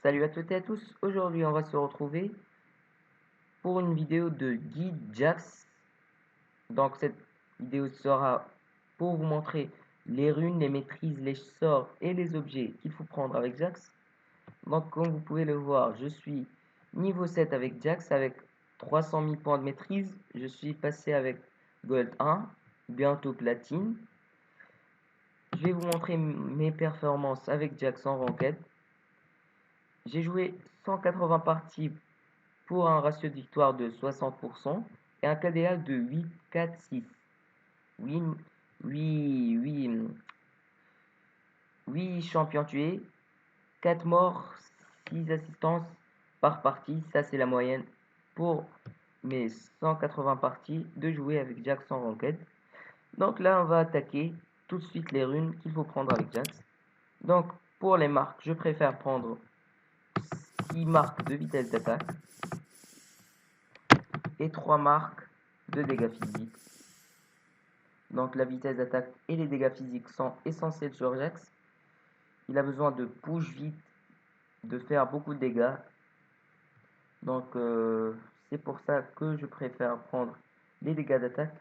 Salut à toutes et à tous, aujourd'hui on va se retrouver pour une vidéo de guide Jax. Donc cette vidéo sera pour vous montrer les runes, les maîtrises, les sorts et les objets qu'il faut prendre avec Jax. Donc comme vous pouvez le voir, je suis niveau 7 avec Jax avec 300 000 points de maîtrise. Je suis passé avec Gold 1, bientôt Platine. Je vais vous montrer mes performances avec Jax en ranked. J'ai joué 180 parties pour un ratio de victoire de 60% et un KDA de 8, 4, 6. 8, 8 champions tués, 4 morts, 6 assistances par partie. Ça, c'est la moyenne pour mes 180 parties de jouer avec Jax en ranked. Donc là, on va attaquer tout de suite les runes qu'il faut prendre avec Jax. Donc, pour les marques, je préfère prendre 6 marques de vitesse d'attaque et 3 marques de dégâts physiques. Donc la vitesse d'attaque et les dégâts physiques sont essentiels sur Jax. Il a besoin de push vite, de faire beaucoup de dégâts. Donc c'est pour ça que je préfère prendre les dégâts d'attaque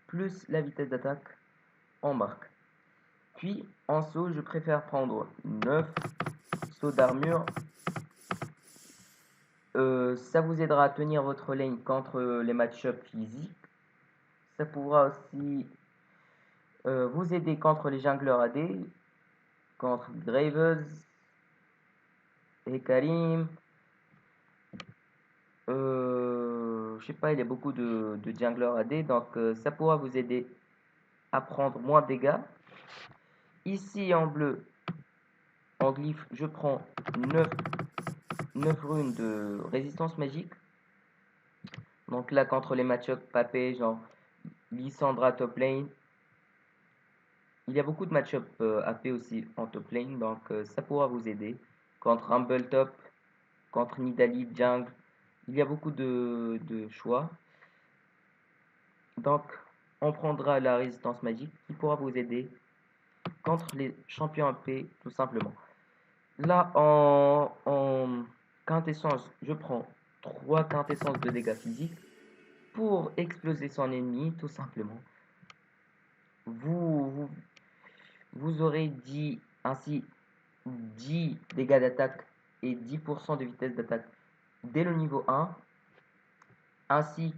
plus la vitesse d'attaque en marque. Puis en saut, je préfère prendre 9 sauts d'armure. Ça vous aidera à tenir votre lane contre les match-ups physiques. Ça pourra aussi vous aider contre les junglers AD, contre Graves et Karim. Je sais pas, il y a beaucoup de junglers AD, donc ça pourra vous aider à prendre moins de dégâts. Ici en bleu, en glyphe, je prends 9 runes de résistance magique. Donc là, contre les match-ups papés, genre Lissandra top lane, il y a beaucoup de match-up AP aussi en top lane, donc ça pourra vous aider. Contre Rumble top, contre Nidalee jungle, il y a beaucoup de choix. Donc, on prendra la résistance magique qui pourra vous aider contre les champions AP tout simplement. Là, en quintessence, je prends 3 quintessences de dégâts physiques pour exploser son ennemi tout simplement. Vous aurez ainsi 10 dégâts d'attaque et 10% de vitesse d'attaque dès le niveau 1, ainsi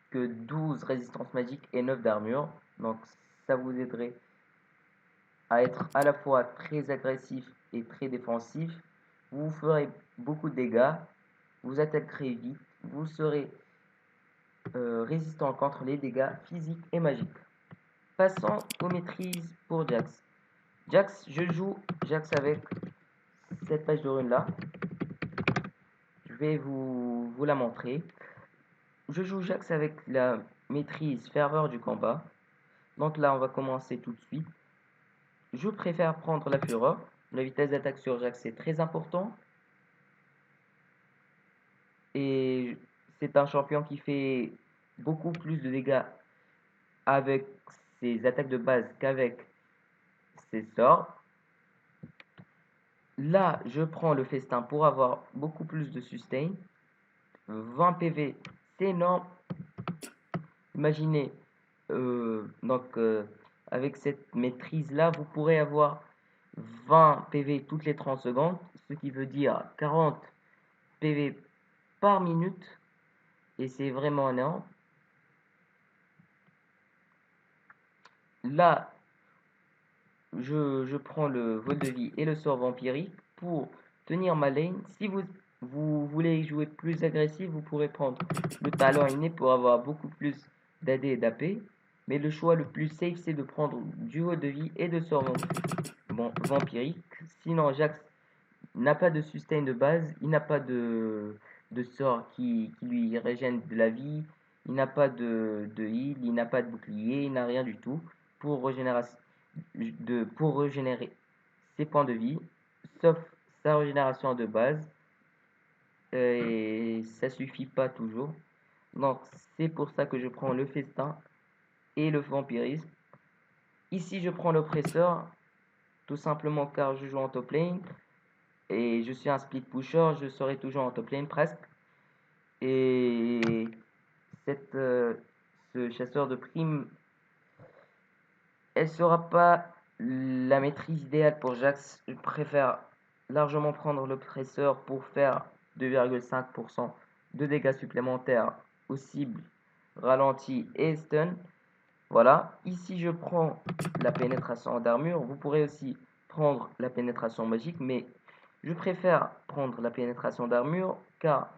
que 12 résistances magiques et 9 d'armure. Donc ça vous aiderait à être à la fois très agressif et très défensif. Vous ferez beaucoup de dégâts, vous attaquerez vite, vous serez résistant contre les dégâts physiques et magiques. Passons aux maîtrises pour Jax. Je joue Jax avec cette page de rune là. Je vais vous la montrer. Je joue Jax avec la maîtrise ferveur du combat. Donc là, on va commencer tout de suite. Je préfère prendre la fureur. La vitesse d'attaque sur Jax est très important. Et c'est un champion qui fait beaucoup plus de dégâts avec ses attaques de base qu'avec ses sorts. Là, je prends le festin pour avoir beaucoup plus de sustain. 20 PV, c'est énorme. Imaginez, avec cette maîtrise-là, vous pourrez avoir 20 PV toutes les 30 secondes, ce qui veut dire 40 PV par minute, et c'est vraiment énorme. Là, je prends le vol de vie et le sort vampirique pour tenir ma lane. Si vous voulez jouer plus agressif, vous pourrez prendre le talent inné pour avoir beaucoup plus d'AD et d'AP. Mais le choix le plus safe, c'est de prendre du vol de vie et de sort vampirique. Sinon, Jax n'a pas de sustain de base, il n'a pas de sort qui lui régène de la vie, il n'a pas de heal, il n'a pas de bouclier, il n'a rien du tout pour régénérer ses points de vie, sauf sa régénération de base, et ça suffit pas toujours. Donc c'est pour ça que je prends le festin et le vampirisme. Ici je prends l'oppresseur, tout simplement car je joue en top lane, et je suis un split pusher, je serai toujours en top lane presque. Et ce chasseur de primes, elle sera pas la maîtrise idéale pour Jax. Je préfère largement prendre l'oppresseur pour faire 2,5% de dégâts supplémentaires aux cibles ralenti et stun. Voilà, ici je prends la pénétration d'armure. Vous pourrez aussi prendre la pénétration magique, mais je préfère prendre la pénétration d'armure car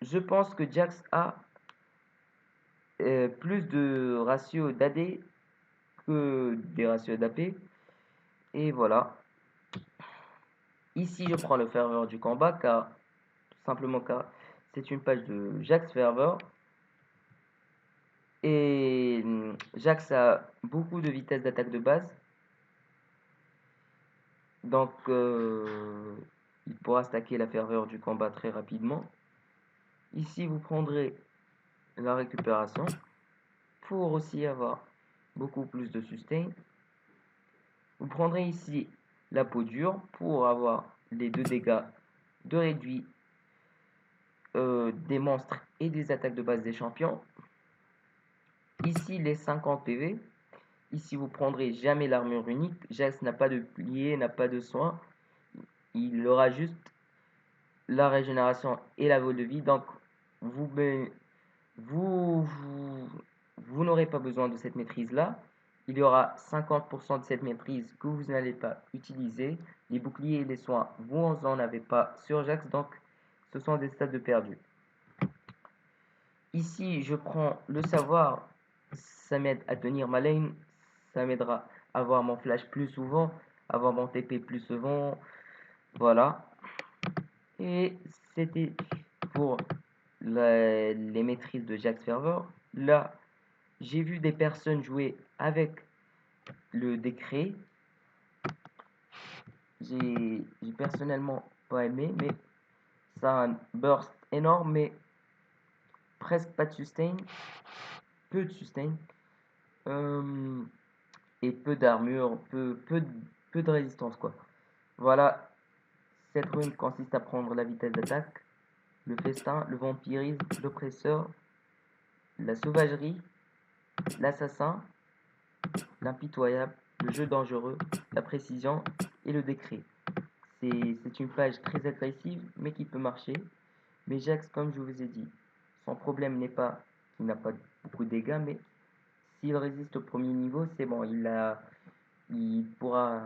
je pense que Jax a plus de ratio d'AD que des ratios d'AP. Et voilà. Ici je prends le ferveur du combat car tout simplement car c'est une page de Jax Fervor. Et Jax a beaucoup de vitesse d'attaque de base. Donc, il pourra stacker la ferveur du combat très rapidement. Ici, vous prendrez la récupération pour aussi avoir beaucoup plus de sustain. Vous prendrez ici la peau dure pour avoir les 2 dégâts de réduit des monstres et des attaques de base des champions. Ici, les 50 PV. Ici, vous prendrez jamais l'armure unique. Jax n'a pas de bouclier, n'a pas de soin. Il aura juste la régénération et la vol de vie. Donc, vous, vous, vous n'aurez pas besoin de cette maîtrise-là. Il y aura 50% de cette maîtrise que vous n'allez pas utiliser. Les boucliers et les soins, vous n'en avez pas sur Jax. Donc, ce sont des stats de perdu. Ici, je prends le savoir. Ça m'aide à tenir ma lane. Ça m'aidera à avoir mon flash plus souvent, avoir mon TP plus souvent. Voilà. Et c'était pour les maîtrises de Jax Fervor. Là, j'ai vu des personnes jouer avec le décret. J'ai personnellement pas aimé, mais ça a un burst énorme, mais presque pas de sustain, peu de sustain, et peu d'armure, peu de résistance quoi. Voilà, cette rune consiste à prendre la vitesse d'attaque, le festin, le vampirisme, l'oppresseur, la sauvagerie, l'assassin, l'impitoyable, le jeu dangereux, la précision et le décret. C'est une page très agressive, mais qui peut marcher. Mais Jax, comme je vous ai dit, son problème n'est pas qu'il n'a pas beaucoup de dégâts, mais s'il résiste au premier niveau, c'est bon, il pourra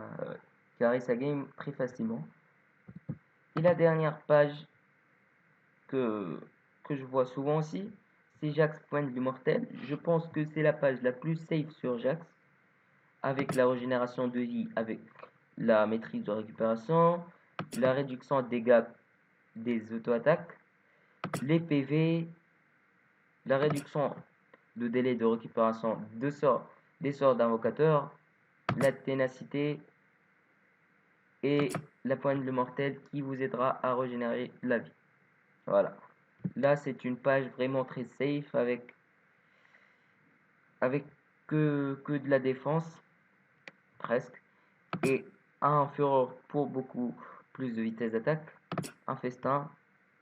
carrer sa game très facilement. Et la dernière page que je vois souvent aussi, c'est Jax Point de l'immortel. Je pense que c'est la page la plus safe sur Jax, avec la régénération de vie, avec la maîtrise de récupération, la réduction de dégâts des auto-attaques, les PV, la réduction de délai de récupération des sorts d'invocateur, la ténacité et la poigne de mortel qui vous aidera à régénérer la vie. Voilà. Là, c'est une page vraiment très safe avec que de la défense, presque, et un fureur pour beaucoup plus de vitesse d'attaque, un festin,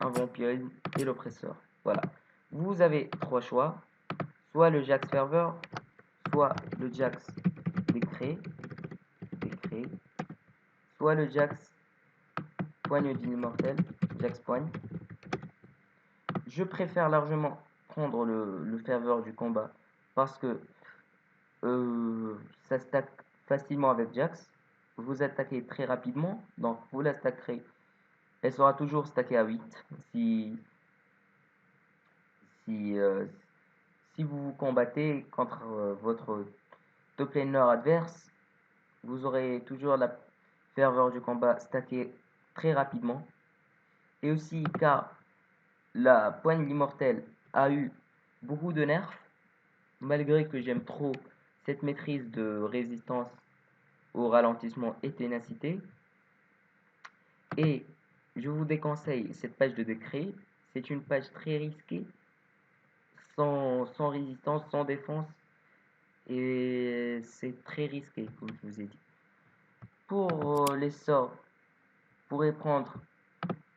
un vampirisme et l'oppresseur. Voilà. Vous avez 3 choix, soit le Jax Fervor, soit le Jax décret, soit le Jax poigne d'immortel, Jax poigne. Je préfère largement prendre le ferveur du combat parce que ça stack facilement avec Jax. Vous attaquez très rapidement, donc vous la stackerez. Elle sera toujours stackée à 8 si, euh, si vous combattez contre votre top laner adverse. Vous aurez toujours la ferveur du combat stackée très rapidement. Et aussi car la poigne d'immortel a eu beaucoup de nerfs, malgré que j'aime trop cette maîtrise de résistance au ralentissement et ténacité. Et je vous déconseille cette page de décret. C'est une page très risquée, sans résistance, sans défense. Et c'est très risqué, comme je vous ai dit. Pour les sorts, pourrez prendre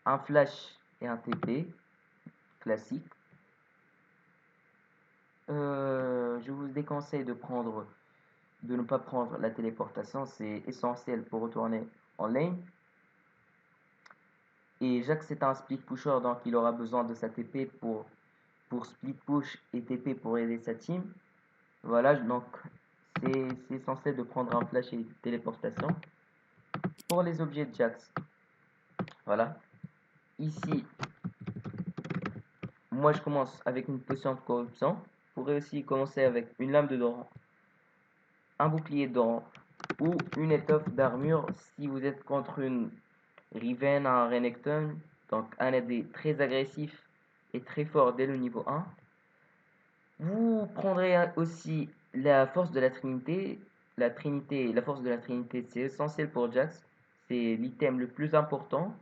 un flash et un TP classique. Je vous déconseille de ne pas prendre la téléportation, c'est essentiel pour retourner en lane. Et Jax c'est un split pusher, donc il aura besoin de sa TP pour split push et TP pour aider sa team. Voilà, donc c'est essentiel de prendre un flash et téléportation. Pour les objets de Jax, voilà. Ici, moi je commence avec une potion de corruption. Vous pourrez aussi commencer avec une lame de Doran, un bouclier de Doran ou une étoffe d'armure si vous êtes contre une Riven, un Renekton, donc un AD très agressif et très fort dès le niveau 1. Vous prendrez aussi la force de la Trinité. La force de la Trinité, c'est essentiel pour Jax. C'est l'item le plus important.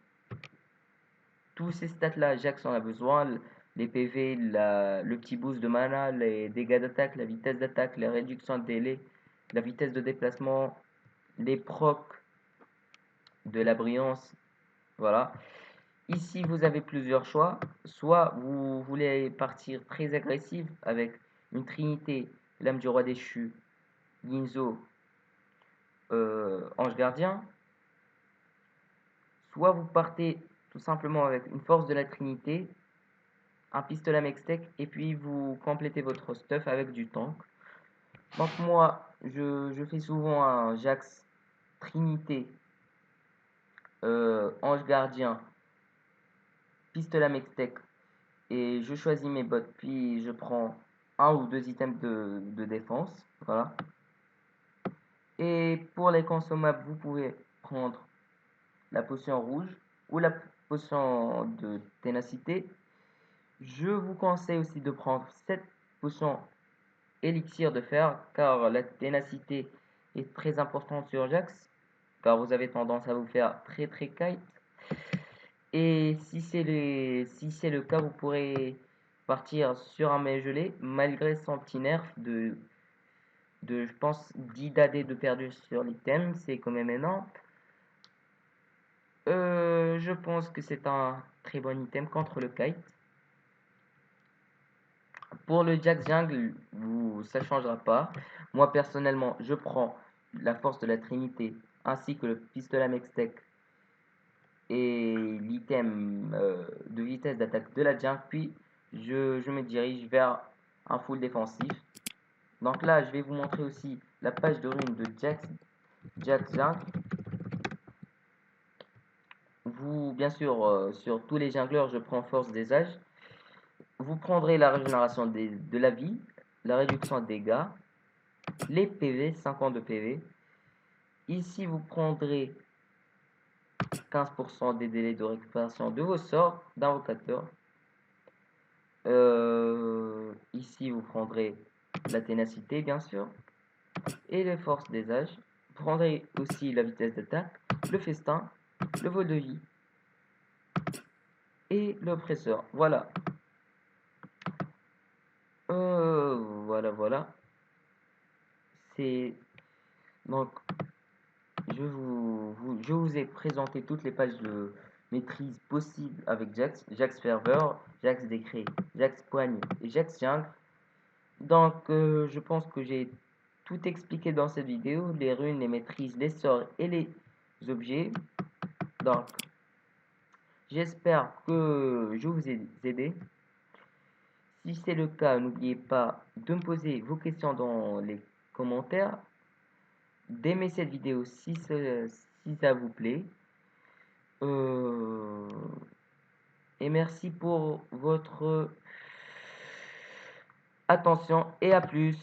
Tous ces stats-là, Jax en a besoin. Les PV, le petit boost de mana, les dégâts d'attaque, la vitesse d'attaque, la réduction de délai, la vitesse de déplacement, les procs de la brillance. Voilà. Ici, vous avez plusieurs choix. Soit vous voulez partir très agressif avec une trinité, lame du roi déchu, Ginzo, ange gardien. Soit vous partez tout simplement avec une force de la trinité, un pistolet mextech, et puis vous complétez votre stuff avec du tank. Donc moi, je fais souvent un Jax trinité, ange gardien, pistolet mextech, et je choisis mes bots, puis je prends un ou deux items de défense. Voilà. Et pour les consommables, vous pouvez prendre la potion rouge ou la potion de ténacité. Je vous conseille aussi de prendre cette potion élixir de fer, car la ténacité est très importante sur Jax, car vous avez tendance à vous faire très kite. Et si c'est le cas, vous pourrez partir sur un mail gelé, malgré son petit nerf je pense, 10 d'AD de perdu sur l'item, c'est quand même énorme. Je pense que c'est un très bon item contre le kite. Pour le Jax Jungle, ça changera pas. Moi personnellement, je prends la force de la Trinité ainsi que le pistolet Mextech et l'item de vitesse d'attaque de la jungle, puis je me dirige vers un full défensif. Donc là, je vais vous montrer aussi la page de rune de Jax Jungle. Vous, bien sûr, sur tous les jungleurs, je prends force des âges. Vous prendrez la régénération de la vie, la réduction de dégâts, les PV, 50 de PV. Ici, vous prendrez 15% des délais de récupération de vos sorts d'invocateur. Ici, vous prendrez la ténacité, bien sûr, et les forces des âges. Vous prendrez aussi la vitesse d'attaque, le festin, le vol de vie et l'oppresseur. Voilà. Voilà. C'est donc je vous ai présenté toutes les pages de maîtrise possibles avec Jax, Jax Ferveur, Jax Décret, Jax Poigne et Jax Jungle. Donc je pense que j'ai tout expliqué dans cette vidéo, les runes, les maîtrises, les sorts et les objets. Donc j'espère que je vous ai aidé. Si c'est le cas, n'oubliez pas de me poser vos questions dans les commentaires, d'aimer cette vidéo si ça vous plaît. Et merci pour votre attention et à plus.